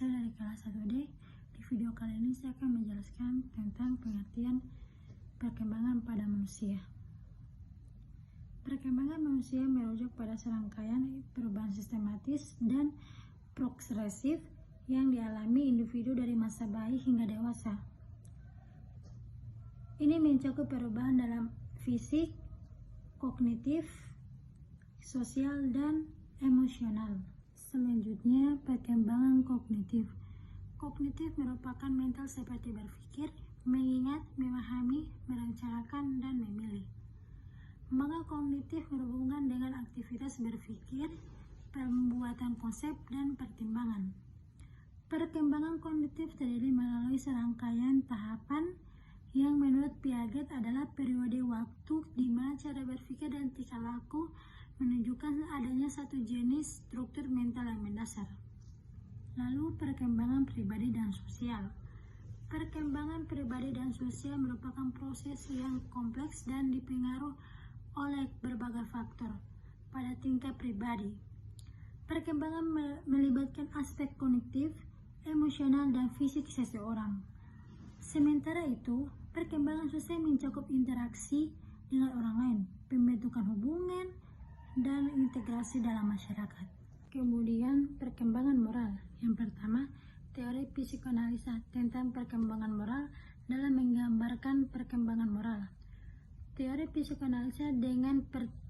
Saya dari kelas 1D. Di video kali ini saya akan menjelaskan tentang pengertian perkembangan pada manusia. Perkembangan manusia merujuk pada serangkaian perubahan sistematis dan progresif yang dialami individu dari masa bayi hingga dewasa. Ini mencakup perubahan dalam fisik, kognitif, sosial, dan emosional. Selanjutnya, perkembangan kognitif. Kognitif merupakan mental seperti berpikir, mengingat, memahami, merencanakan, dan memilih. Maka kognitif berhubungan dengan aktivitas berpikir, pembuatan konsep, dan pertimbangan. Perkembangan kognitif terdiri melalui serangkaian tahapan yang menurut Piaget adalah periode waktu di mana cara berpikir dan tingkah laku menunjukkan adanya satu jenis struktur mental yang mendasar. Lalu perkembangan pribadi dan sosial. Perkembangan pribadi dan sosial merupakan proses yang kompleks dan dipengaruhi oleh berbagai faktor pada tingkat pribadi. Perkembangan melibatkan aspek kognitif, emosional, dan fisik seseorang. Sementara itu, perkembangan sosial mencakup interaksi dengan orang lain, pembentukan hubungan, dan integrasi dalam masyarakat. Kemudian perkembangan moral. Yang pertama, teori psikoanalisa tentang perkembangan moral dalam menggambarkan perkembangan moral. Teori psikoanalisa dengan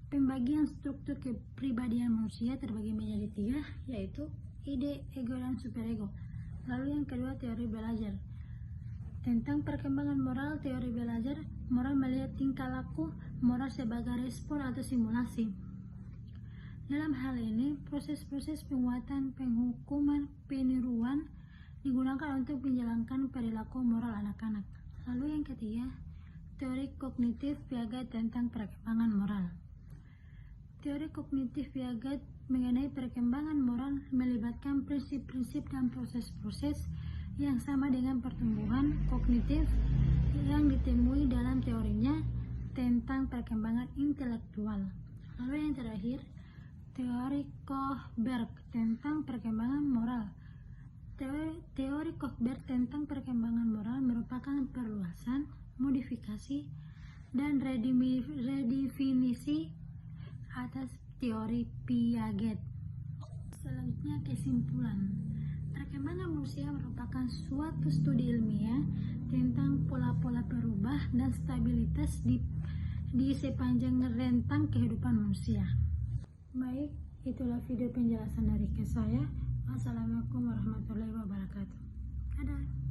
pembagian struktur kepribadian manusia terbagi menjadi 3, yaitu ide, ego, dan superego. Lalu yang kedua, teori belajar. Tentang perkembangan moral, teori belajar, moral melihat tingkah laku moral sebagai respon atau simulasi. Dalam hal ini, proses-proses penguatan, penghukuman, peniruan digunakan untuk menjalankan perilaku moral anak-anak. Lalu yang ketiga, teori kognitif Piaget tentang perkembangan moral. Teori kognitif Piaget mengenai perkembangan moral melibatkan prinsip-prinsip dan proses-proses yang sama dengan pertumbuhan kognitif yang ditemui dalam teorinya tentang perkembangan intelektual. Lalu yang terakhir, teori Kohlberg tentang perkembangan moral. Teori Kohlberg tentang perkembangan moral merupakan perluasan, modifikasi, dan redefinisi atas teori Piaget. Selanjutnya, kesimpulan. Perkembangan manusia merupakan suatu studi ilmiah tentang pola-pola berubah dan stabilitas di sepanjang rentang kehidupan manusia. Baik, itulah video penjelasan dari saya. Wassalamualaikum warahmatullahi wabarakatuh. Dadah.